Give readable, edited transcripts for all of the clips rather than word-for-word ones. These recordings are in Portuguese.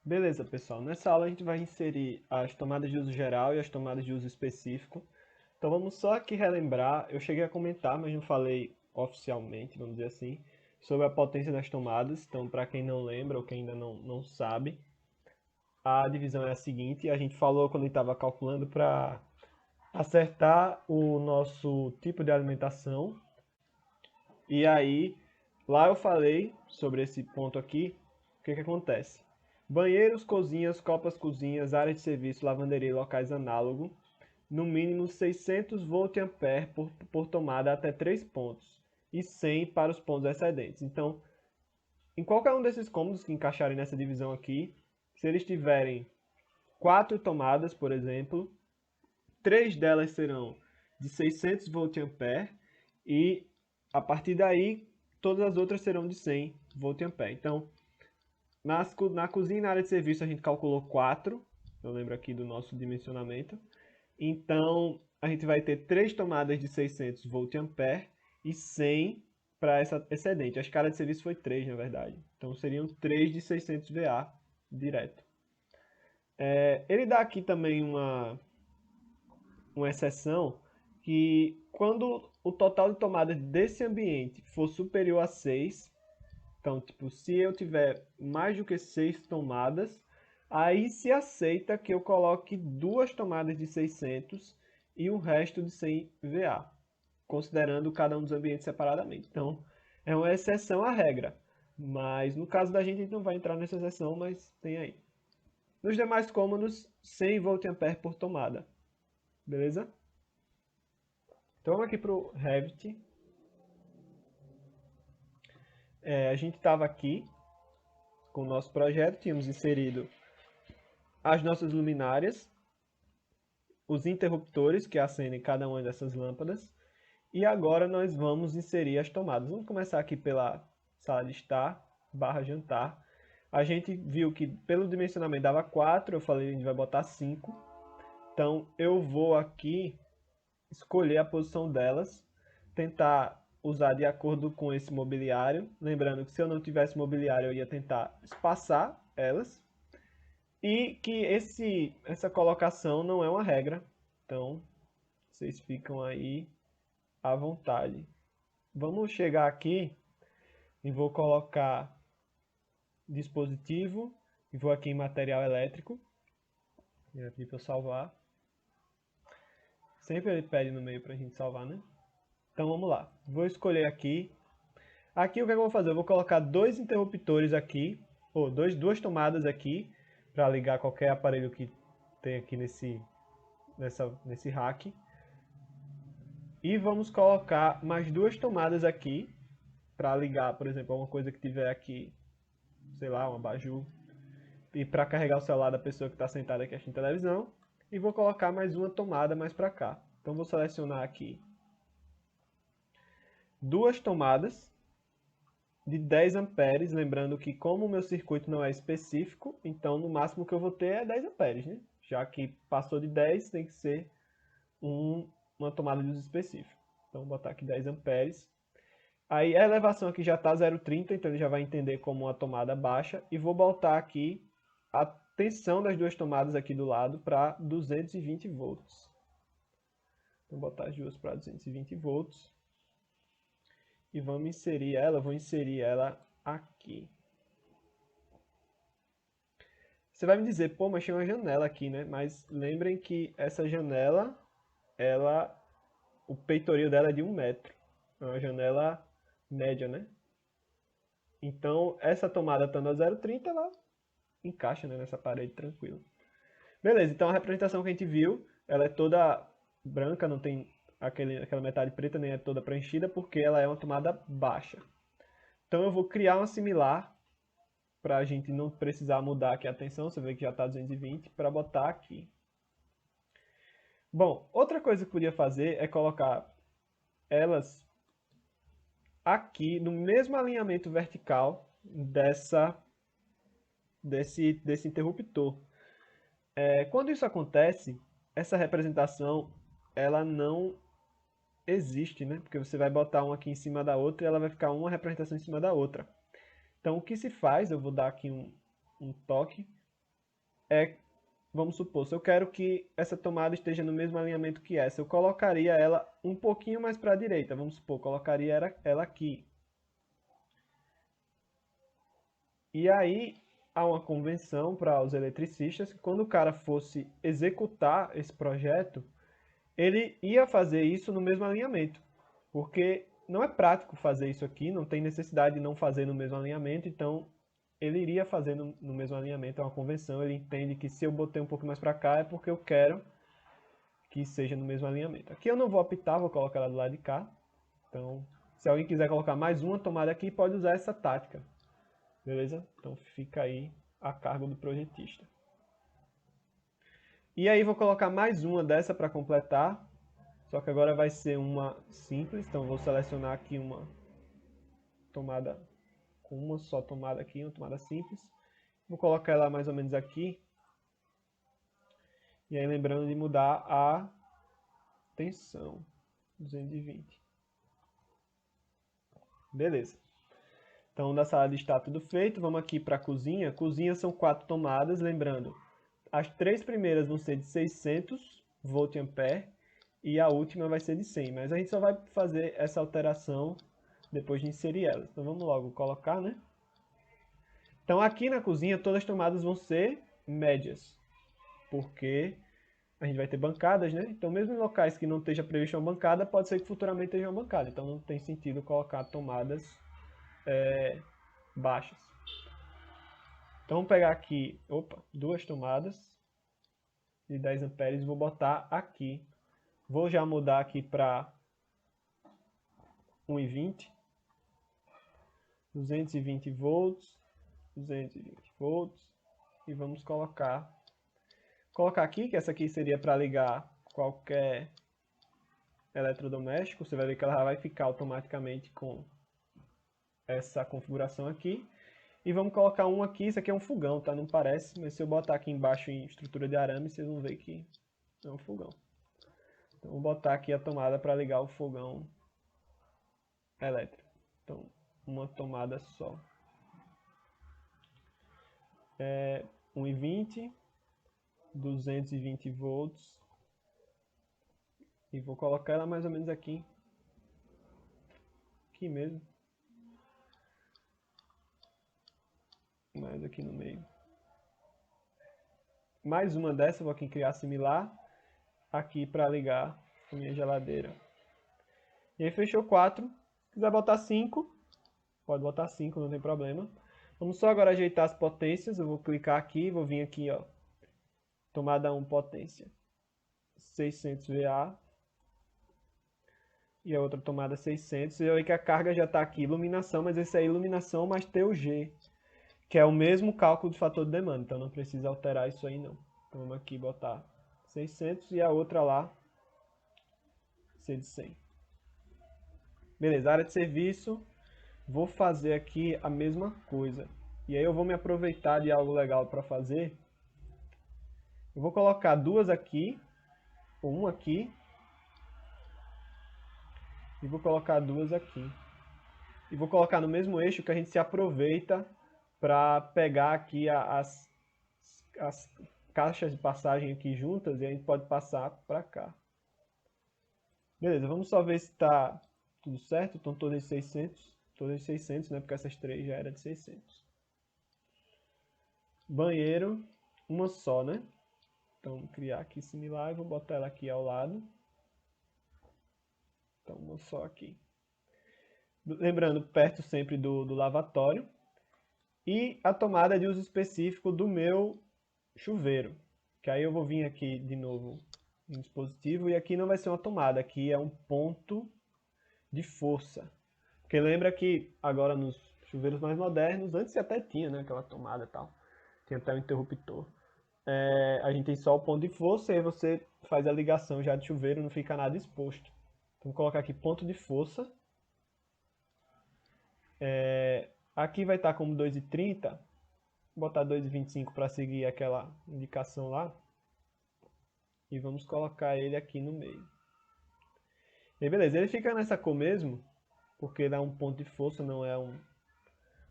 Beleza, pessoal. Nessa aula a gente vai inserir as tomadas de uso geral e as tomadas de uso específico. Então vamos só aqui relembrar, eu cheguei a comentar, mas não falei oficialmente, vamos dizer assim, sobre a potência das tomadas. Então, para quem não lembra ou quem ainda não sabe, a divisão é a seguinte, a gente falou quando estava calculando para acertar o nosso tipo de alimentação. E aí, lá eu falei sobre esse ponto aqui, o que que acontece? Banheiros, cozinhas, copas, cozinhas, áreas de serviço, lavanderia e locais análogo, no mínimo 600 volt-ampere por tomada até 3 pontos, e 100 para os pontos excedentes. Então, em qualquer um desses cômodos que encaixarem nessa divisão aqui, se eles tiverem 4 tomadas, por exemplo, 3 delas serão de 600 volt-ampere e a partir daí todas as outras serão de 100 volt-ampere. Então, na cozinha e na área de serviço a gente calculou 4, eu lembro aqui do nosso dimensionamento. Então, a gente vai ter 3 tomadas de 600 volt-ampere e 100 para essa excedente. A escala de serviço foi 3, na verdade. Então, seriam 3 de 600 VA direto. Ele dá aqui também uma exceção que quando o total de tomadas desse ambiente for superior a 6, então, tipo, se eu tiver mais do que 6 tomadas, aí se aceita que eu coloque 2 tomadas de 600 e o resto de 100 VA, considerando cada um dos ambientes separadamente. Então, é uma exceção à regra, mas no caso da gente, a gente não vai entrar nessa exceção, mas tem aí. Nos demais cômodos, 100 volt-ampere por tomada, beleza? Então, vamos aqui para o Revit. A gente estava aqui com o nosso projeto, tínhamos inserido as nossas luminárias, os interruptores que acendem cada uma dessas lâmpadas, e agora nós vamos inserir as tomadas. Vamos começar aqui pela sala de estar, barra jantar. A gente viu que pelo dimensionamento dava 4, eu falei que a gente vai botar 5. Então eu vou aqui escolher a posição delas, tentar usar de acordo com esse mobiliário. Lembrando que se eu não tivesse mobiliário, eu ia tentar espaçar elas. E que essa colocação não é uma regra. Então, vocês ficam aí à vontade. Vamos chegar aqui e vou colocar dispositivo. E vou aqui em material elétrico. E aqui para eu salvar. Sempre ele pede no meio para a gente salvar, né? Então vamos lá. Vou escolher aqui. Aqui o que eu vou fazer? Eu vou colocar dois interruptores aqui, ou duas tomadas aqui, para ligar qualquer aparelho que tem aqui nesse rack. E vamos colocar mais duas tomadas aqui, para ligar, por exemplo, alguma coisa que tiver aqui, sei lá, um abajur. E para carregar o celular da pessoa que está sentada aqui assistindo televisão. E vou colocar mais uma tomada mais para cá. Então vou selecionar aqui duas tomadas de 10 amperes, lembrando que como o meu circuito não é específico, então no máximo que eu vou ter é 10 amperes, né? Já que passou de 10, tem que ser uma tomada de uso específico. Então vou botar aqui 10 amperes. Aí a elevação aqui já está 0,30, então ele já vai entender como uma tomada baixa. E vou botar aqui a tensão das duas tomadas aqui do lado para 220 volts. Vou botar as duas para 220 volts. E vamos inserir ela, vou inserir ela aqui. Você vai me dizer, pô, mas tem uma janela aqui, né? Mas lembrem que essa janela, o peitoril dela é de 1 metro. É uma janela média, né? Então, essa tomada estando a 0,30, ela encaixa, né, nessa parede tranquilo. Beleza, então a representação que a gente viu, ela é toda branca, não tem aquela metade preta, nem é toda preenchida, porque ela é uma tomada baixa. Então eu vou criar uma similar, para a gente não precisar mudar aqui a tensão, você vê que já está 220, para botar aqui. Bom, outra coisa que eu podia fazer é colocar elas aqui no mesmo alinhamento vertical desse interruptor. Quando isso acontece, essa representação ela não existe, né? Porque você vai botar uma aqui em cima da outra e ela vai ficar uma representação em cima da outra. Então o que se faz, eu vou dar aqui um toque, é, vamos supor, se eu quero que essa tomada esteja no mesmo alinhamento que essa, eu colocaria ela um pouquinho mais para a direita, vamos supor, colocaria ela aqui. E aí há uma convenção para os eletricistas que quando o cara fosse executar esse projeto, ele ia fazer isso no mesmo alinhamento, porque não é prático fazer isso aqui, não tem necessidade de não fazer no mesmo alinhamento, então ele iria fazer no mesmo alinhamento, é uma convenção, ele entende que se eu botei um pouco mais para cá é porque eu quero que seja no mesmo alinhamento. Aqui eu não vou optar, vou colocar ela do lado de cá, então se alguém quiser colocar mais uma tomada aqui, pode usar essa tática, beleza? Então fica aí a cargo do projetista. E aí vou colocar mais uma dessa para completar, só que agora vai ser uma simples, então vou selecionar aqui uma tomada com uma só tomada aqui, uma tomada simples. Vou colocar ela mais ou menos aqui. E aí lembrando de mudar a tensão, 220. Beleza. Então da sala de estar tudo feito, vamos aqui para a cozinha. Cozinha são 4 tomadas, lembrando, as 3 primeiras vão ser de 600 volt-ampere e a última vai ser de 100, mas a gente só vai fazer essa alteração depois de inserir elas. Então vamos logo colocar, né? Então aqui na cozinha todas as tomadas vão ser médias, porque a gente vai ter bancadas, né? Então mesmo em locais que não esteja previsto uma bancada, pode ser que futuramente esteja uma bancada. Então não tem sentido colocar tomadas baixas. Então vamos pegar aqui, duas tomadas de 10 amperes e vou botar aqui. Vou já mudar aqui para 1,20, 220 volts, 220 volts e vamos colocar aqui, que essa aqui seria para ligar qualquer eletrodoméstico. Você vai ver que ela vai ficar automaticamente com essa configuração aqui. E vamos colocar um aqui, isso aqui é um fogão, tá? Não parece, mas se eu botar aqui embaixo em estrutura de arame, vocês vão ver que é um fogão. Então vou botar aqui a tomada para ligar o fogão elétrico. Então, uma tomada só. 1,20, 220 volts. E vou colocar ela mais ou menos aqui. Aqui mesmo. Mais aqui no meio. Mais uma dessa, vou aqui criar similar. Aqui para ligar a minha geladeira. E aí fechou 4. Se quiser botar 5, pode botar 5, não tem problema. Vamos só agora ajeitar as potências. Eu vou clicar aqui, vou vir aqui, ó. Tomada 1 potência 600 VA. E a outra tomada 600. E aí que a carga já está aqui, iluminação, mas esse é iluminação mais TUG, que é o mesmo cálculo de fator de demanda. Então não precisa alterar isso aí não. Então vamos aqui botar 600 e a outra lá ser de 100. Beleza, área de serviço. Vou fazer aqui a mesma coisa. E aí eu vou me aproveitar de algo legal para fazer. Eu vou colocar duas aqui, uma aqui, e vou colocar duas aqui. E vou colocar no mesmo eixo que a gente se aproveita para pegar aqui as caixas de passagem aqui juntas e a gente pode passar para cá. Beleza, vamos só ver se está tudo certo. Estão todas 600, né? Porque essas três já era de 600. Banheiro, uma só, né? Então, vou criar aqui similar e vou botar ela aqui ao lado. Então, uma só aqui. Lembrando, perto sempre do lavatório. E a tomada de uso específico do meu chuveiro. Que aí eu vou vir aqui de novo em dispositivo. E aqui não vai ser uma tomada, aqui é um ponto de força. Porque lembra que agora nos chuveiros mais modernos, antes até tinha, né, aquela tomada e tal. Tinha até um interruptor. A gente tem só o ponto de força e aí você faz a ligação já de chuveiro, não fica nada exposto. Então vou colocar aqui ponto de força. Aqui vai estar como 2,30. Vou botar 2,25 para seguir aquela indicação lá. E vamos colocar ele aqui no meio. E beleza, ele fica nessa cor mesmo, porque ele é um ponto de força, não é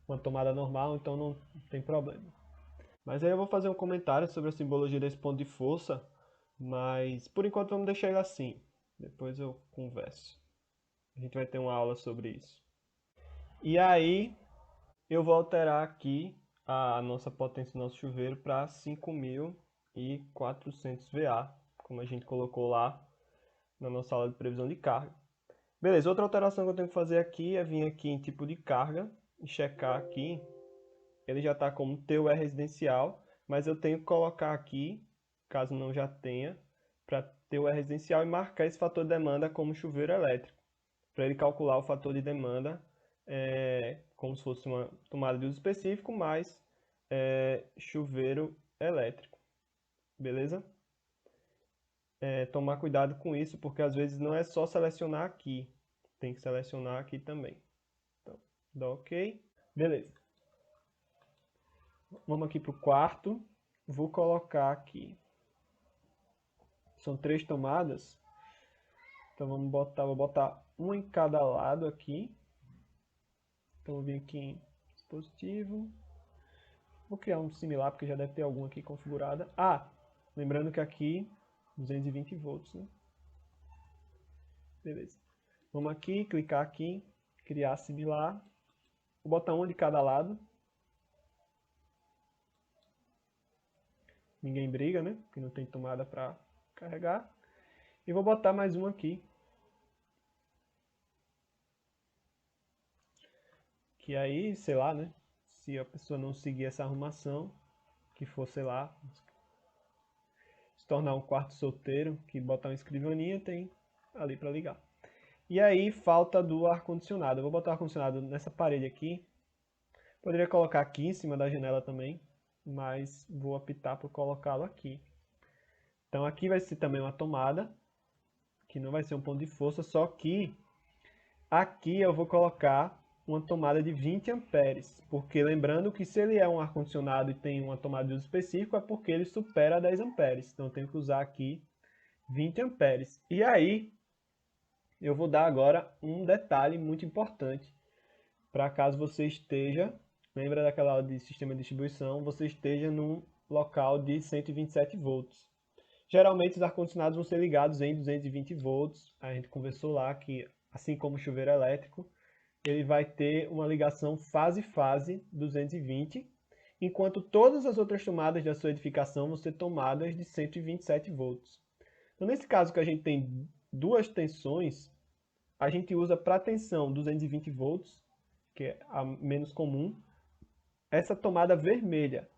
uma tomada normal, então não tem problema. Mas aí eu vou fazer um comentário sobre a simbologia desse ponto de força, mas por enquanto vamos deixar ele assim. Depois eu converso. A gente vai ter uma aula sobre isso. E aí eu vou alterar aqui a nossa potência do nosso chuveiro para 5.400 VA, como a gente colocou lá na nossa aula de previsão de carga. Beleza, outra alteração que eu tenho que fazer aqui é vir aqui em tipo de carga e checar aqui. Ele já está como TUE residencial, mas eu tenho que colocar aqui, caso não já tenha, para TUE residencial e marcar esse fator de demanda como chuveiro elétrico, para ele calcular o fator de demanda como se fosse uma tomada de uso específico, mais chuveiro elétrico, beleza? Tomar cuidado com isso, porque às vezes não é só selecionar aqui, tem que selecionar aqui também. Então, dá OK. Beleza. Vamos aqui para o quarto. Vou colocar aqui. São 3 tomadas. Então vou botar uma em cada lado aqui. Então vou vir aqui em dispositivo. Vou criar um similar, porque já deve ter alguma aqui configurada. Lembrando que aqui 220 volts, né? Beleza. Vamos aqui, clicar aqui, criar similar. Vou botar uma de cada lado. Ninguém briga, né? Porque não tem tomada para carregar. E vou botar mais uma aqui. Que aí, sei lá, né? Se a pessoa não seguir essa arrumação, que for, sei lá, se tornar um quarto solteiro, que botar uma escrivaninha, tem ali para ligar. E aí, falta do ar-condicionado. Eu vou botar o ar-condicionado nessa parede aqui. Poderia colocar aqui em cima da janela também, mas vou optar por colocá-lo aqui. Então aqui vai ser também uma tomada, que não vai ser um ponto de força, só que aqui eu vou colocar uma tomada de 20 amperes, porque lembrando que se ele é um ar-condicionado e tem uma tomada de uso específico, é porque ele supera 10 amperes. Então eu tenho que usar aqui 20 amperes. E aí eu vou dar agora um detalhe muito importante, para caso você esteja, lembra daquela aula de sistema de distribuição, você esteja num local de 127 volts. Geralmente os ar-condicionados vão ser ligados em 220 volts. A gente conversou lá que, assim como o chuveiro elétrico, ele vai ter uma ligação fase-fase 220, enquanto todas as outras tomadas da sua edificação vão ser tomadas de 127 volts. Então, nesse caso que a gente tem duas tensões, a gente usa para tensão 220 volts, que é a menos comum, essa tomada vermelha,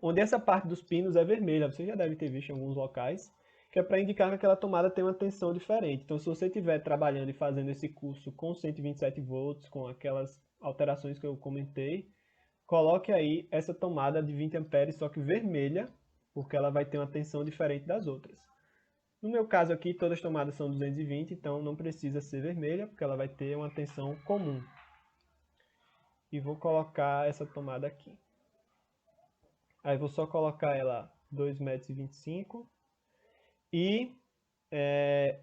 onde essa parte dos pinos é vermelha. Você já deve ter visto em alguns locais, que é para indicar que aquela tomada tem uma tensão diferente. Então, se você estiver trabalhando e fazendo esse curso com 127 volts, com aquelas alterações que eu comentei, coloque aí essa tomada de 20 amperes, só que vermelha, porque ela vai ter uma tensão diferente das outras. No meu caso aqui, todas as tomadas são 220, então não precisa ser vermelha, porque ela vai ter uma tensão comum. E vou colocar essa tomada aqui. Aí vou só colocar ela 2,25 m e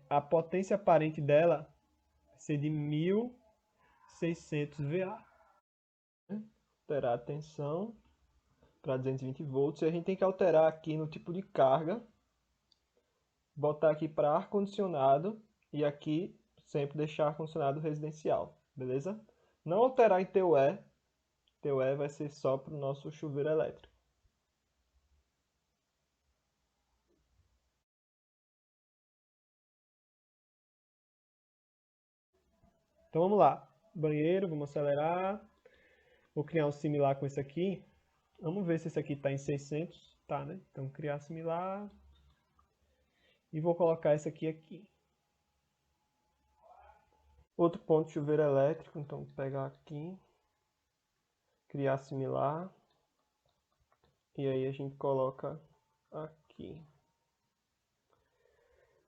a potência aparente dela vai ser de 1.600 VA. Alterar a tensão para 220 volts. E a gente tem que alterar aqui no tipo de carga, botar aqui para ar-condicionado e aqui sempre deixar ar-condicionado residencial, beleza? Não alterar em TUE, TUE vai ser só para o nosso chuveiro elétrico. Então vamos lá, banheiro, vamos acelerar. Vou criar um similar com esse aqui. Vamos ver se esse aqui está em 600. Tá, né? Então criar similar. E vou colocar esse aqui. Outro ponto de chuveiro elétrico. Então vou pegar aqui. Criar similar. E aí a gente coloca aqui.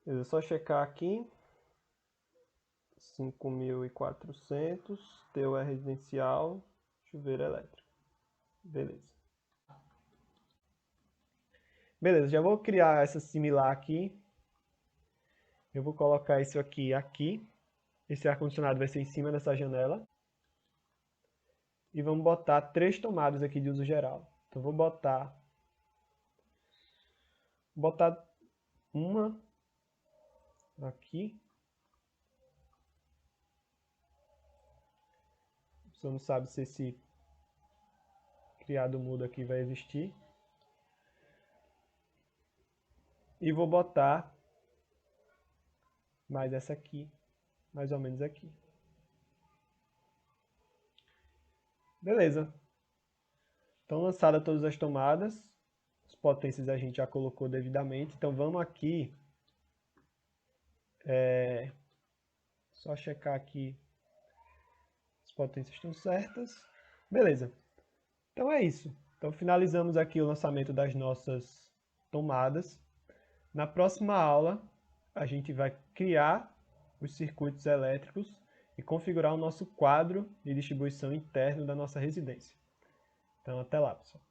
É só checar aqui. 5.400. TUE residencial. Chuveiro elétrico. Beleza. Beleza, já vou criar essa similar aqui. Eu vou colocar isso aqui. Esse ar-condicionado vai ser em cima dessa janela. E vamos botar 3 tomadas aqui de uso geral. Então vou botar uma aqui. Você não sabe se esse criado mudo aqui vai existir. E vou botar mais essa aqui, mais ou menos aqui. Beleza. Então, lançadas todas as tomadas, as potências a gente já colocou devidamente. Então, vamos aqui, só checar aqui, as potências estão certas. Beleza. Então é isso. Então, finalizamos aqui o lançamento das nossas tomadas. Na próxima aula, a gente vai criar os circuitos elétricos e configurar o nosso quadro de distribuição interno da nossa residência. Então, até lá, pessoal.